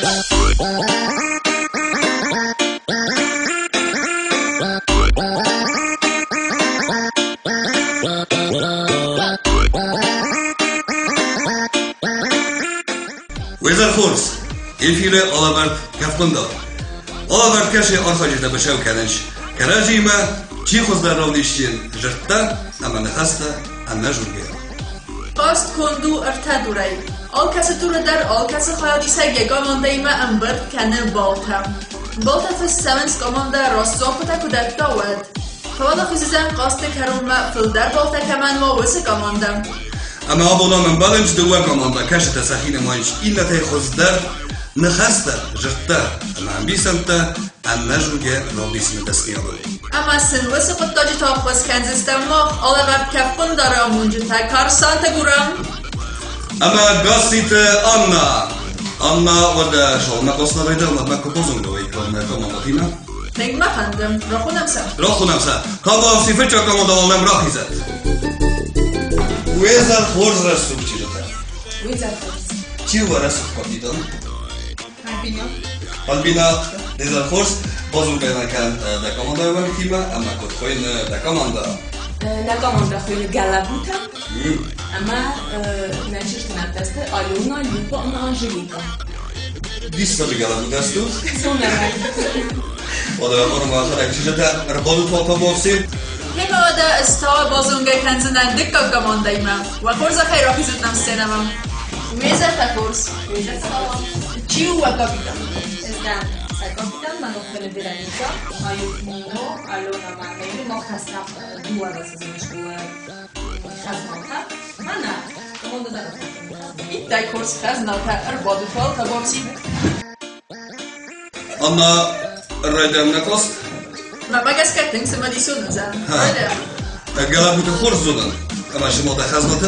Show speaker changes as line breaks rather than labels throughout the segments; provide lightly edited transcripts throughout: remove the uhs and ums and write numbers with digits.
Wizard Force, ilfile Alabert Kafkunda. Alabert kashi arxajida bashau kanich. Karajima چیخوزدر را دیشتین جرتا اما نخسته اما جرگه
قاست کندو ارتدوری آل کسی تو رو در آل کسی خواهدی سگه گامانده ایمه امبرد کنه بالتا فس سمنس گامانده راستزاکوتا کدک داود خواهد خوزیزن قاست کرومه فل در بالتا کمن و وسه گامانده
اما آبولا من بالنج دوه گامانده کشت سخین مایش ایلا تی خوزدر نخسته جرتا اما هم بیسمتا اما جرگه را بیسم تسنیه
اما سنوس قطاجی تا خوز کنزستم ما آلا ورد کفقون داره منجو تا کار سانت گورم
اما گاسیت آنا ودا شغلنا قصنا رایده و مدمک کپوزون دوی کارمه کاماناتینا
نگمه خندم را خونم سا
کابا سیفه چا کاماندوالنم را خیزد ویزر خورز رسوب چی جتا؟
ویزر خورز
چی و رسوب کابیدان؟ Albina, Wizard Force, bazunk ennek de komanda van kívül, annak ott hogy de komanda.
Na komanda hogy Galabuta, ama najčešće teste, Aluna, Ljubomna, Angelika.
Vissza a Galabutasztó.
Szóval
oda arra a szeregzsete, mert bazut a bovszín.
Heba oda sztal bazunk kenzenek dikka komandaima. Wa forza khayra fizutnam szenamam. Wizard Force. Ciu a kapitan.
Da, sai kapitan, ma non per Veronica, aiutino, allora magari non casta due da sezonul xaznalta, ana, comandă da.
Ittai kurs xaznalta, arbadu fal tabamsi.
Anna rajdemnek azt?
Ma magaszkedtünk szemadi szunzán.
Galabuta Forzodan. Ama şimdi o da xaznalta,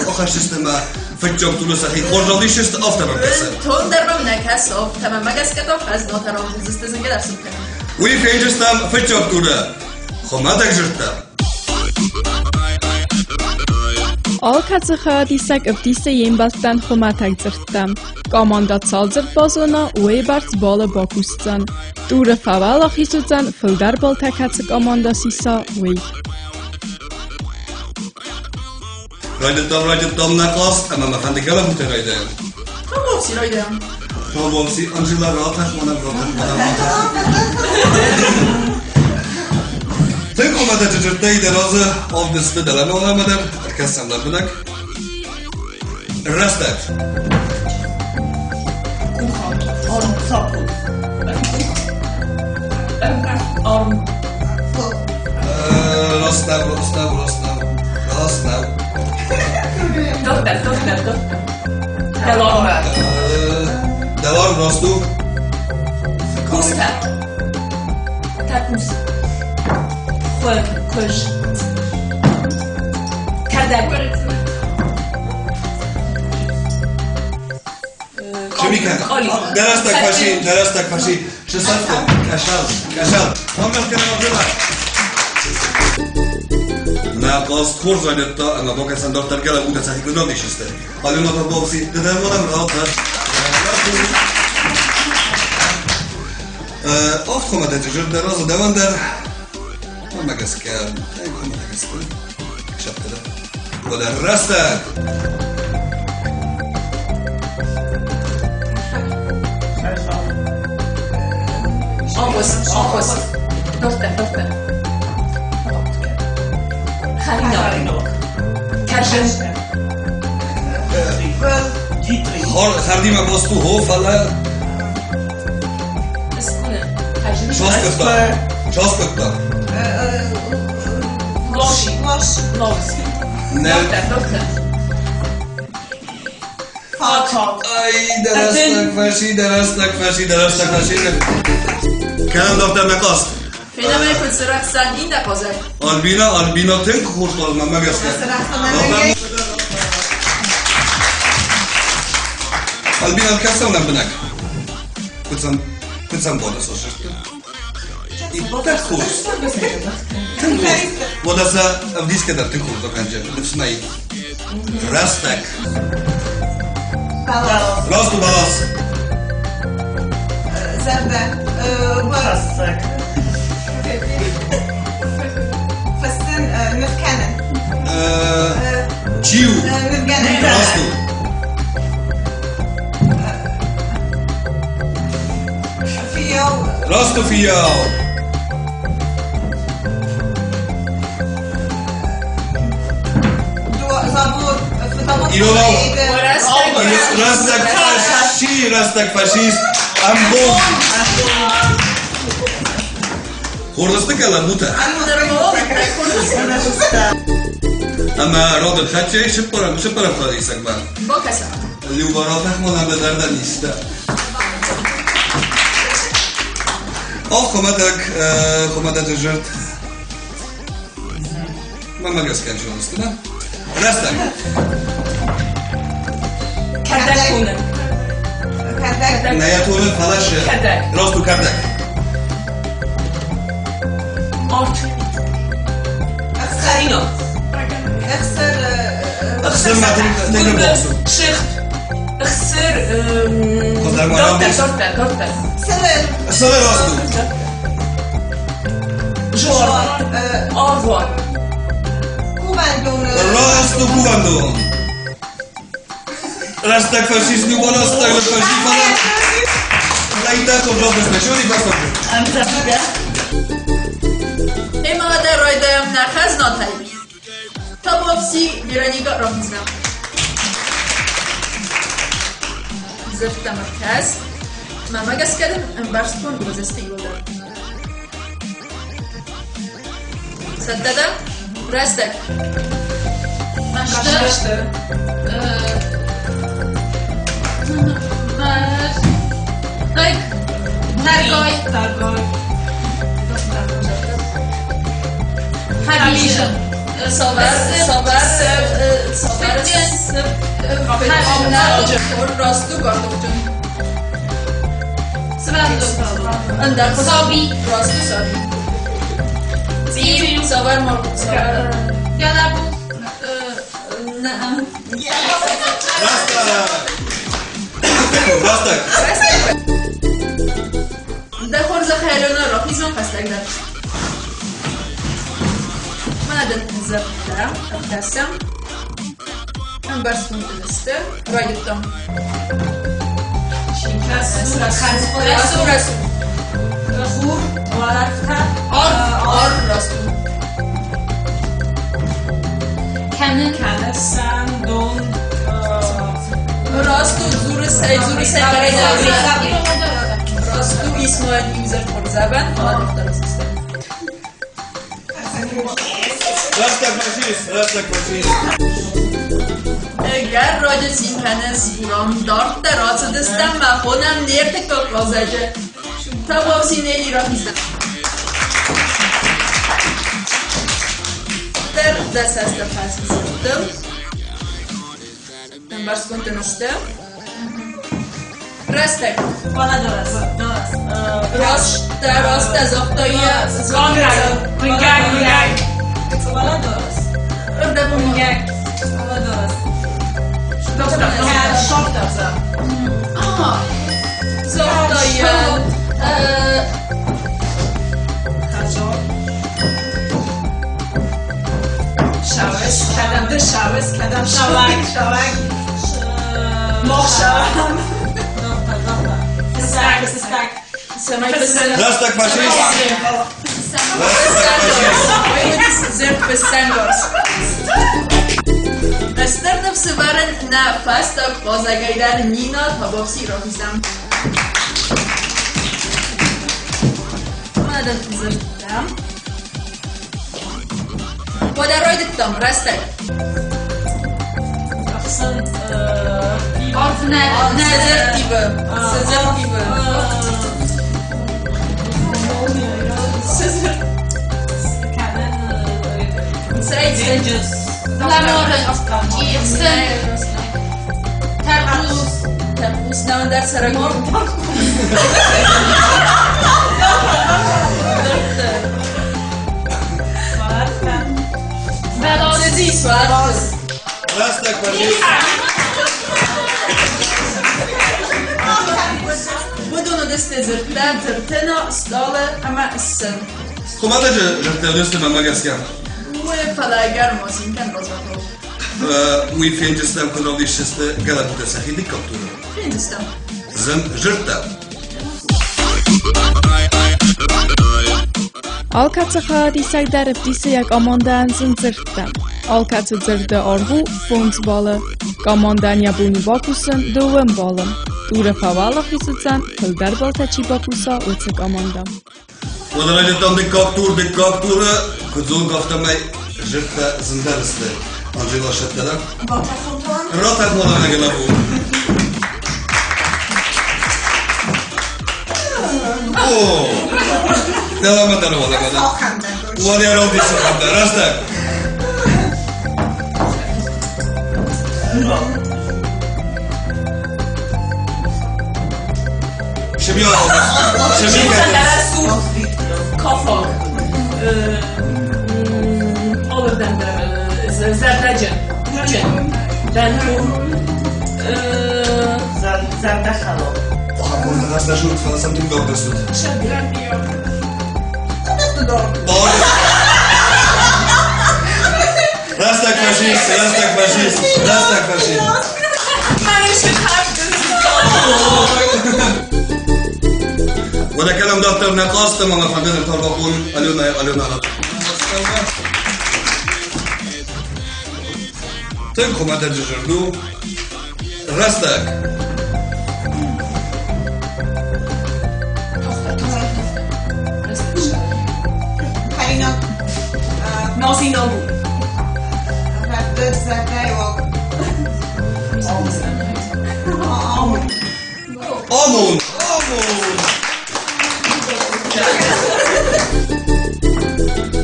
axaştiste ma فجام تو سخی خورجالی شست آفتم بسه.
تون دربم نکس آفتم مگس که تو خزنات را زیست زنگ درسم کنم.
وی فیجستم فجام تو را. خماتک جرتم.
آل کسی خواهدی سگ افتیسته یم بستن خماتک جرتم. گامانdat salzert bazona uebarts bala bakustan. Dure favala khisutan fuldar bal takatse gamanda sisa uei.
Rajdettam nakast, ama mafandi Galabuta rajdem.
Tamamsi rajdem.
Tamamsi, Angela rahat mana. Ten komada cırtayı derazı avdüstü deleme olamadım. Herkes sanlar bırak. Rastak.
Arm sapul.
Rastav.
Doktor.
Devar rastu.
Kusta. Takus. Kuş. Kadar.
Chemika. Derastak fashi. Şesatko. Kaşal. Tamam kenara. Na qast xorzanetta, ana bokasan doktor Galabuta sahi kudon işiste. Alına da bovsi. Dedem adam rahatlar. Oft komada cırda razı devam der. Ama gaske. Şapkada. Bu da rastak.
August. Doktor. Harino. Kaşın.
Hardima bastu ho fala. Şoskutta.
Loş.
Ne?
Doktor.
Ay, derastak fashi. Kenan doktor nakast.
Fenomen kutsurak sen inda kozak.
Albina tenk kurtlarına magaska. Albina kasam nam benak. Kutsam boda soşertu. I tak kurs. Boda sa avdiske dar tenk kurto kanca. Lüfsnai. Rastak. Rastu balas.
هذا
خاصك
فستان مفكنة
جيو
مفكنة
راستو
فيو
راستو فياو
زابور في طابور
إيوه.
ورستك
راستك فاشيست أمبوز خوردستك ألا موتا أما راد الخدشه شبرم خواهی سکبر
با کسا
لیوبارات اخمانم به دردن نیسته خمدک جرد من مگس کن شونست نه؟ رستک
کردک
كردك
نیتونه فلاش
کردک
راستو کردک
آرت خرینا
اخسر ما تنقل بوكسو
شخت اخسر
خضر مارم بيس
دورتر
اخسر راستو
جوار آروار
كوباندون
راستو كوباندون رستك فاشيست نيوبالا استغل فاشيست فلا لا يتاكل رابط نشوني بس
اما در رایدایم نرخز ناتایی تا بافسی بیرانیگا را میزنم زفت مرکز من مگس کردم برست کن گذسته یودم سددم رستک
مشتر ترگای همیشه
صابر راستو گاردو جون اندر
سابی
راستو سابی
زیری
صابر مربوط صابر
یادم
نه
راستك
ده خورز خیلونا را پیزون قصدک در من ادن زبطه ابتسم من برسون تلسته را یبتم رسو
خور ورفته
آر رسو
کنن سندون
راستو زور سعی برای راستو اسماعیل میزر پر زبان آن افتار سیستم
راستك فاشيست
اگر راجع سیمپنس برام دارت در آت دستم من خودم نیرت کاک رازجه تا بابسی نیلی را میزنم در دست از دفعه زدم من برس کن تنسته رستک راست از اختایی ارده بومون زاختایی
شاوس کردم شاوک مخ شوم استک
سمای بسن
راستك فاشيست
زرد بسنگارس استر نفس برن نفس تا بازگیدن نینا تا بابسی را میزم مادن زردم و در رای دتم رستک سزر دیبه سزر سعید تربوز نان در سرگار سزی سوار
راستك فاشيست
بدون دست زرتن ترتنا استاله اما السن
خماده جرت ماما گسکم
وفلاگر ماسین کن بازاتو
وی فینجستم کنالیش است گلا بوده سخی دیکتاتور
فين دستم
زن جرتم
Alkatsacha disag darf diese jak amandan sind zirtam. Alkatsa zirde arhu fondsballen, gamandan jabuni bakusen doem ballen. Dure favala fisutzen, kul darbal tachi bakusa utsik amandam.
ودنا جدام دکتاتور کدوم گفتم می جرت زنده است آنجیلا شتلا رات مالا نگلا بود اوه نه ما دارم ولی ما ولی رو دیسم خدا راستک شبیه
Kafa. Alırdan zerdəcin. Gürcün. Bənhur. Zərdə xalo.
Bakın nasıl şut falan samtim doktorsun.
Şəbirəm.
Rastak faşist.
Mən işi tərqdir.
وده كلام دكتور نقاص تماما فندم تربقون اليونا على تنكو ما تجردو راستك
Karina.
Nazino bu.
Raftet zaten yok.
آمون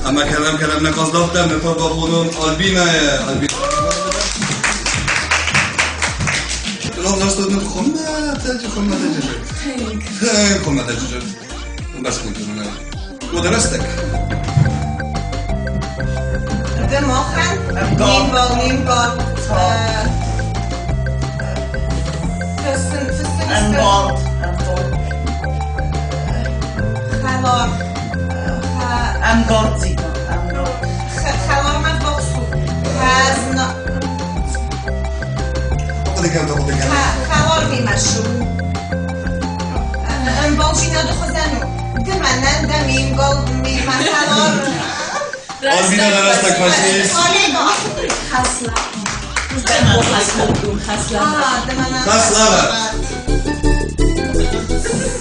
اما كلام نقاص دكتور نتربقون البينا لازم نستخدم خمة تجرب بس كنت أنا ودرستك
De mogen. Niembal.
Enbald.
Halor.
Engorzi.
Halor met boksu. Hazna. Halor میمشو. انبالجینا دو خزانو. دمنن دمیم گل میمن halor.
البينا درستك فاشيست
Xəslə. Xəslə.
Xəslə.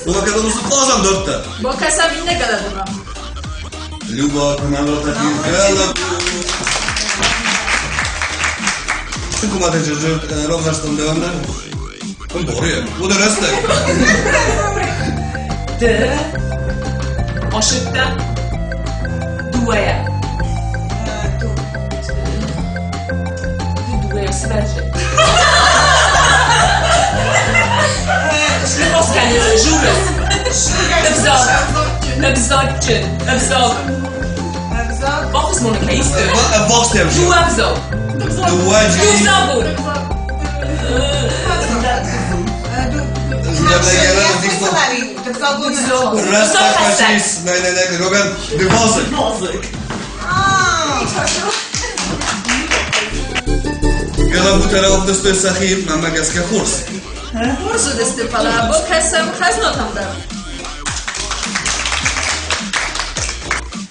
Buna kadar uzun lazım dörtte.
با کسب این نگلدم
Люба, канала таких гала. Çünkü madde cırcır rovlaştım devamlı. Ben doğru ya. Bu da restek.
De. Aşıqda. Duaya. Duaya sibəcə. Şlipaskanı, jurus. Nabzadcı. Nabzad. Bakız Monika istiyor.
Box demiş.
Duabzad.
Duacı.
Duzabur.
Restek faşist. Ne. Rogan. Divazık. Gala bu tarafta stoy sahip. Mama gaske kurs.
فرصو دست پلا با کسب خزناتم دارم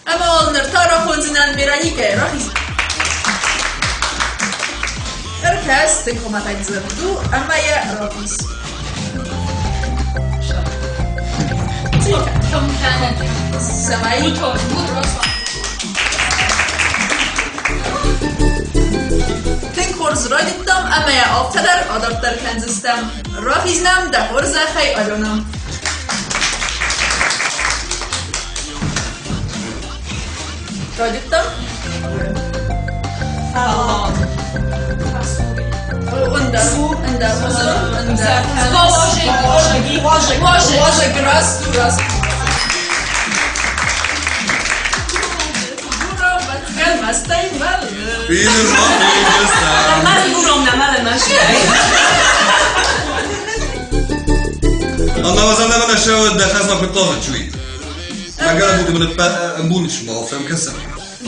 اما آلنر تا را خونزینن بیرانی که راخیز ارکس تکومت اگزردو اما یه راخیز سمایی خورز را دیدم اما یه آفتدر آداپتر کنزستم را خیزنم ده خورز خی آلونم را دیدم انده حضور واژه راست مستای مال
Benim
من بورم نمال نشده
أنا وزننا من الشاود دخلنا في الطاقة شوي. أقرب بودي من البونش ما أفهم كسر.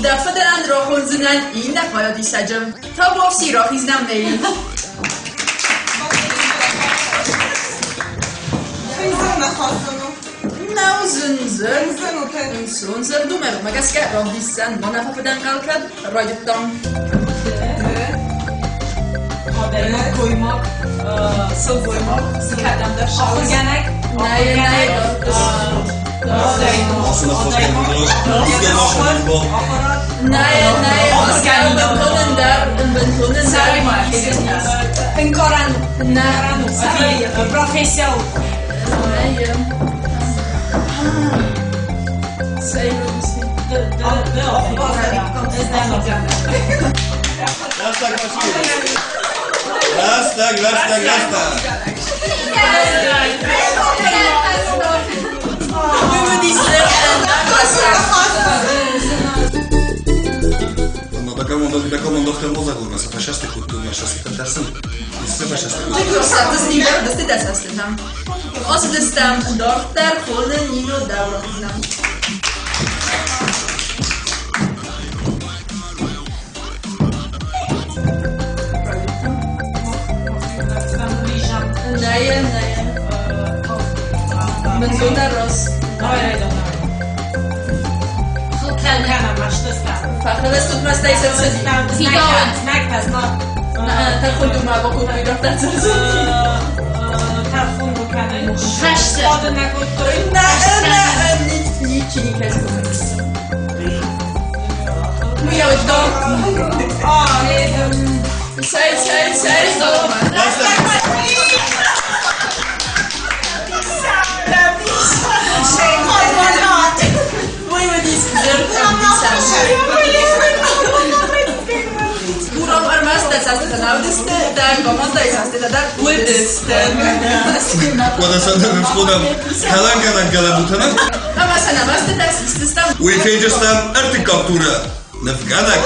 دفعه دارن راهون زنن این دفعه دیسجم تا بافسی راهیز نمیری.
خیزن خواستنو
نه زنزر
خیزن و تن
زنزر دو مرو مگس که راه دیسن ما نفع بدن قل کرد رایدتان.
koymak, sıvı koymak, sıkadamda şahırganak,
نه
Aslında fosforlu.
نه آسکر بنتونن در
Penkoran,
نه
profesyal.
نه سیروسی
Rastak. Така мондохтер мозак урна са фашасти културна шасти тасен. Се фашасти.
Сатас нибер дасте дасастам. Осдестам доктор холен нино даврознам. Не. Мензона рос. فخر است تو مستی سرسدی. نه تا خود ما با کوی رفت سرسدی. نه نیچی نیکس کنم. مویا ودام. سعی دام. Buram armast das hast du naudest da komanda ist hast du da budest
Quando santa me schodam kalan butana
ama sana mast das ist das
ويفيجستم ارتكابتورا نفقدك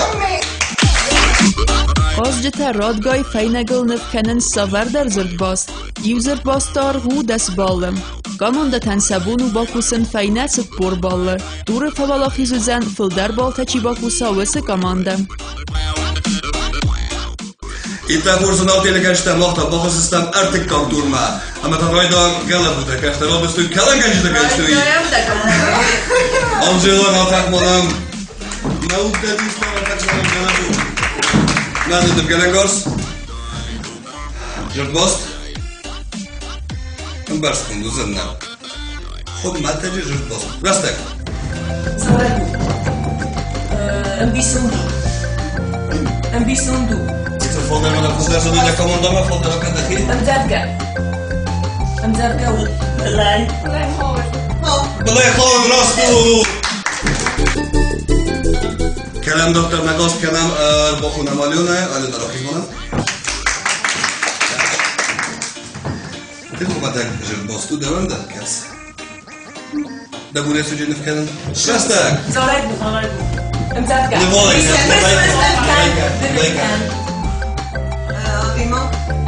Ozjeta radgoj fejnegel nefkenen savar der zrdbast. User bastar hu des ballem. Gamon da ten sabunu bakusen fejnetset porballe. Dure favalachizuzen fil der baltachi bakusa wese gamande.
Ita personal telekançta mahta bakısıstam ارتكابتورما ama tanrayda gala buda kaçta robestu kalan ganjda kaçtu Amcalar atakmadan Naudda dislar atakmadan gala bu Ben dedim gelen gors Jordbost Mbars kundu zırna Khod matacı Jordbost Rastak
Ambisundu.
Bitte folder mana kuzlar sodu da komandama folder akanda ki
Amzadga. Belay.
Belay khod rastu Kelam doktor Nagos kelam bokhuna maliona alina rakhimona Tylko matak Jordbostu devanda kas Da bude suđeni v kelam Rastak
Zorajbu. Amzadga.
Ne volim
Vimo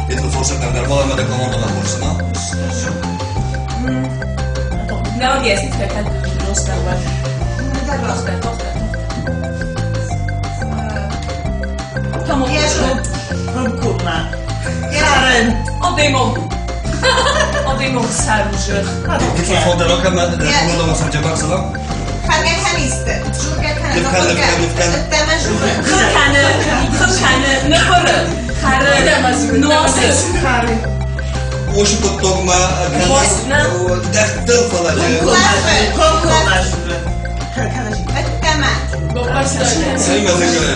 Bitte fortsätta där var med det kommande kurserna.
Ne objasniti kad dostava. Tamo
Ježu
kurna. Karen. Odejmą saruży.
Bitte folder roka med det kommande som jag bara
Kange kaniste Jurga
Lüfkan.
Deme jurga
Kırkanı ne para? Karı. Nuansız. Karı.
Oşu kutokma defter falan.
Konkular Deme
Sayın mazekere.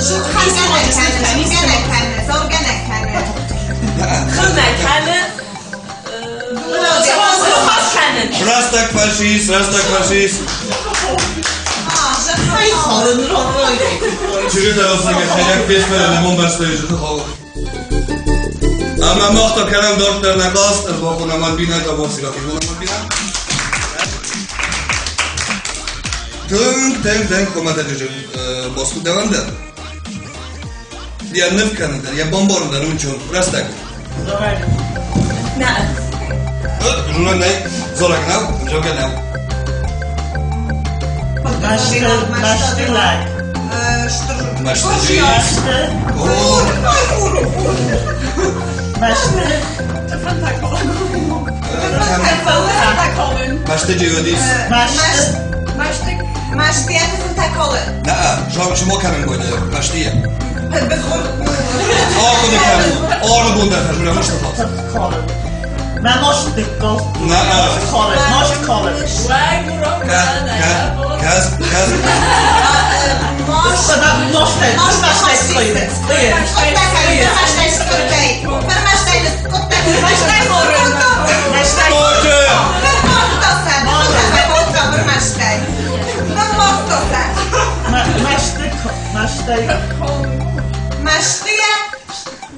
Jurgane kanne Zorgane kanne
Kırkanı.
Rastak faşist. Çürü tarafına geçecek besmele bomba stajı hava. Ama mahta kelam doktor Nagos bokhuna malbina da bosira malbina. Tünk komatacı bostu devanda. یا نف کنند یا بمبار در اون چون راست نکن
نه
جونا نه زورک نو جوگه نو
مشتی لگ
مشتی جی مشتی جی ودیس
مشتی تکاله
نه شما کمین بوده مشتیه
بخور
آقا دکم آقا بونده خشونه مشتفاست
من ماشت دکل
نه
ماشت کالج
کس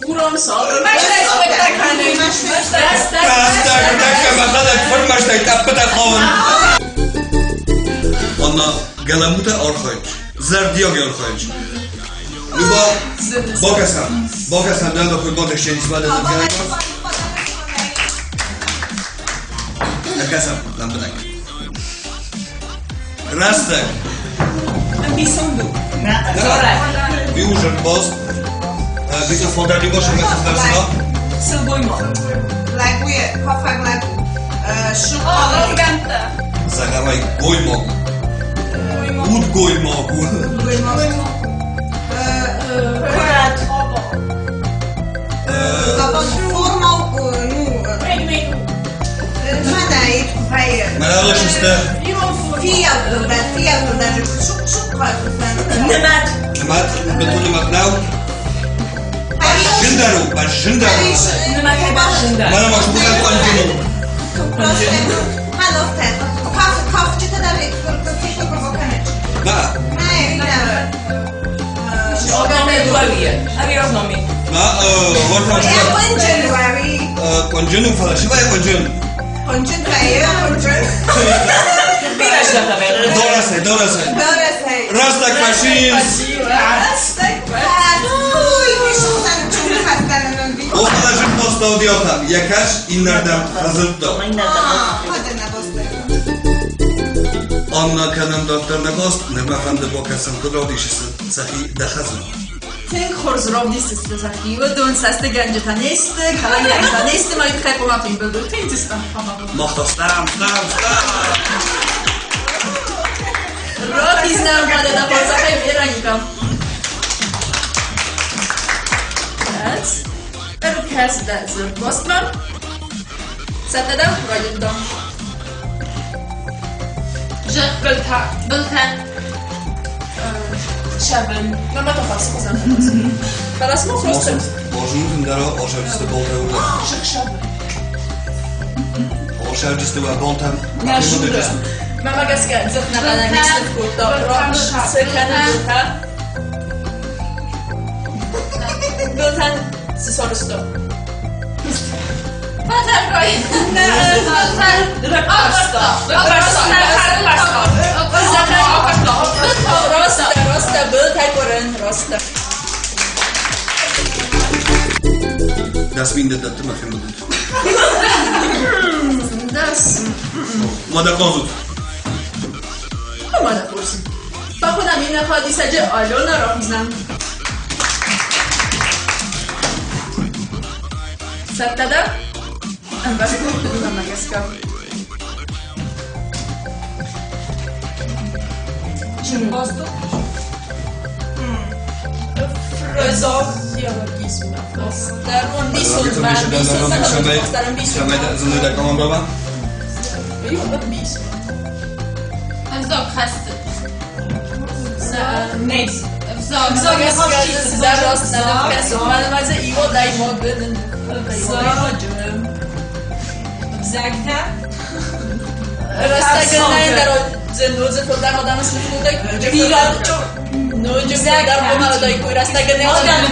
Buram sağ. Maştay spektakl.
Anna galamuta arxayç. Zerdiyag arxayç. Luba Bakasan dan da futbol işçisi istifade edildi. Nakasam lan bırak. Rastak.
Bisondu.
Bir ucun boz. Bir de fondar başı mekazlarına.
Sılboyma.
Laguje, kofak lagu. Szukole.
Zagamay goyma. Ud goyma.
Kurat.
Zabon formał, Manaj, hayır.
Merhaba işte.
Fiyatlı da çok farklı.
Nemat.
Kemat, betul kemat now. Jindaru, ben Jindaru.
Nemat başında.
Bana bak bu kadar konjunu.
Halo, ten. Kaf, czy to dalej? Tylko prowokanecz.
Na,
Nie, widziałem.
Oglądaj dławie. A mi rozumiem.
na, wartam
Ja
się.
January.
Konjunu fala, şivaya konjun.
Kończyn kraje, kończyn.
Biraż na tabelę.
Dorasay.
Dorasay.
Rastak machines. O kadar posta diyorlar. Yakaş inlerden hazırda. Anna kanım doktorna kost. Nema fanda bokasın kudro dişisi. Sahi dahazın.
Ten khorz rovdi sistem sahi ve don saste gence taneste, kalan taneste mayt kaypomatın bildir. Ten sistem.
Mahtastam.
Roki znam kada da pozakaj vjeranjikam. Evet. Erkes da zırt bostman. Satadam rajidam.
Że Bultan Szaben.
No ma to fast kazan. Teraz mo frostem.
Bożun daro oszarcisty bolta uda. Oszarcisty wa bolta.
Na żurę.
Mama gaska zırt na bana mixte kurto. Roş sırkanı bulta. Bultan sorustu.
Patargoy.
Rosta byl tajporen, rosta.
Das mindet dat ma film budut.
Das.
Mada kozut.
Mada kursi. Pa خودم این حادثه آلونا را میزنم. ستده؟ انباری کنم نگسکم.
Czym bostu?
Frözok biologizm. در اون بیسون من بیسون دارم بیسون.
Şamay zındı da kaman baba.
Yok بیسون.
Wzok hasty.
Neyse.
Wzok.
Wzok jest każdy zarost na nefkesu. Mamy mazę i woda i mogę.
Wzagta?
Rastagınay Zendoze kodar odamı sınıfında Nocuk dar buna odayı koy rastagınay odamı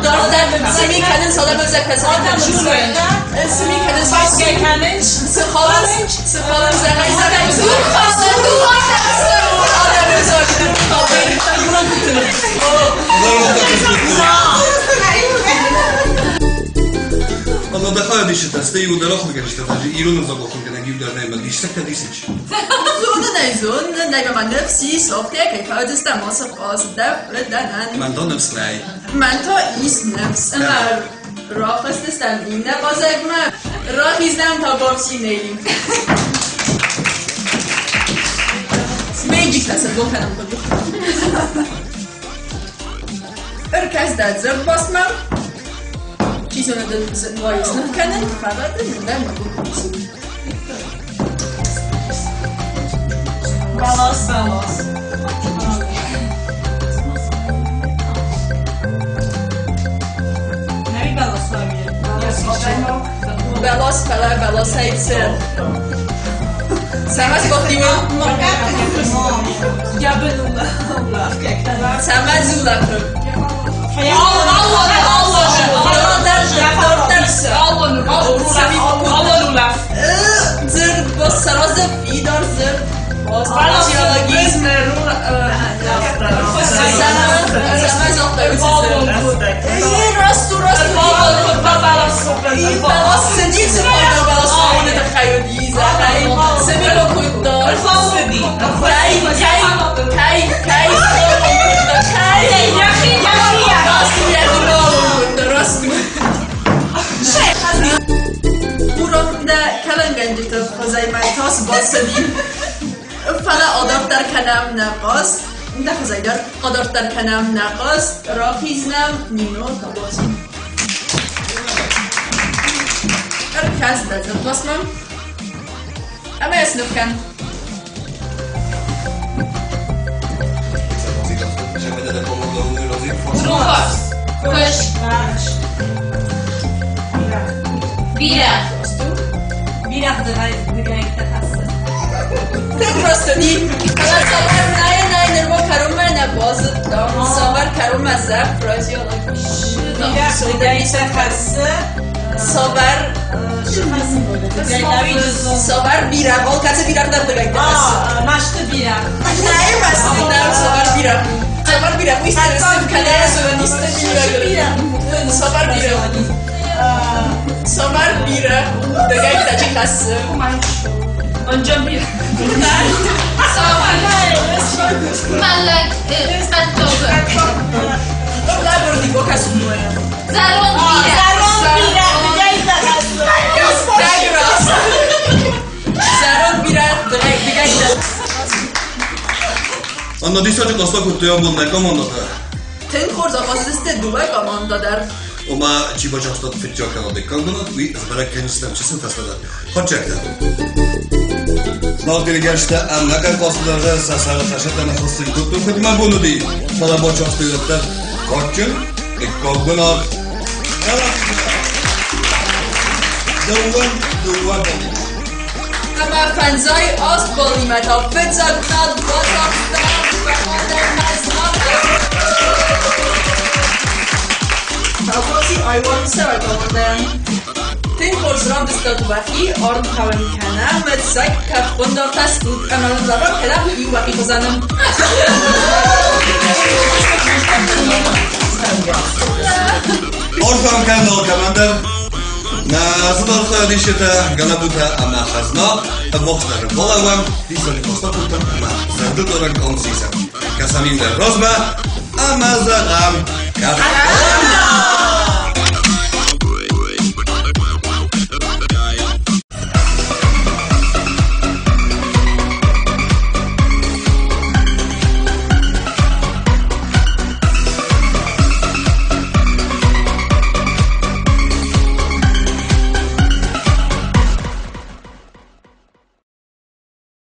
Dordan simi kadın sola bözek kasana Simi kadın
Başka kanın?
Sıkhalın zahayı zahayı Dur fasıl dur fasıl Odamı zor
Anna da hajad is het, ste ju da rohom gerište, takže Iruna zabohom ga negi udar nema, diš sekta disić.
Zone nejme man nefsi, softe, kaj hajadista mosa pas, da predanan.
Man donem slej.
Man to is nefs, maar راخسته سمینه بازگمه راخیزنم تا بابسی نیلیم میجیک دست گفتنم کنیم ارکز داد زرد باسمم چیزونه دل وایس نکنن خبر دنیدن مگو
Balas.
Belos pela belos hejtse. Sama zgotiła.
Ja będę
Sama zula. Zır bo saroze vidor zır. Sociologizm. Sama zgotiła. Rastu. I belos sedíce možno belos ono da haju diza. Semi lokutor. Kaj. Rastu. Urom da kalanganjito pozajmatos bosedim. Fala odaftar kanam naqas. Da xozaydar odaftar kanam naqas. Raqiznam nino tabosim. ارکز دادم باسمم اما اسنف کن
Ruchos. Kysz. Bira.
Bira wygraj te kasy.
Ty prosto di ale sabar naje nerwo karuma na bazı tam sabar karuma zap proziologiczny
Bira wygraj te kasy.
sabar bira volkace bira da degajte
Masz ty bira.
naje masina sabar bira bu istedim kanala söylediğinde bira sabar bira degajte çıkası
Onca bira.
Malek. Antowy.
Dobra, bordigo kasumuje
Zaron bira.
Wygraj te kasy.
Zaron bira degajte
Anna disaçık asla kurtuyan bunlar komandata.
Ten korza vasiste duva komanda der
Oma ciba çasta fitçak kanadı kandılat ve zbara kendisinden çisin tasladı. Hoşçakla. Navdiri gençte anlaka kosları sasara taşıtlarına fıstık tuttum kıtma bunu değil. Sana boş astıylıklar. Koçun, ikkolgun al. Duvan olmuş.
Ama fenzay ast bolimeta Wycaknad Wazaktan Modernizm Nagosi Iwan Sewa komandan Ten korzram dystatowaki Orn Hałemkana Metzak Kapunda Tastut Analizował Kedam i Łaki Pozanem
Orfam kanal komandan Nazım olsa dişete ganabuta ama hazna Mokhtar bolawam Disoli postaputam ama Zardı dorak onsizam Kasamimler rozma Ama zagam Kapanda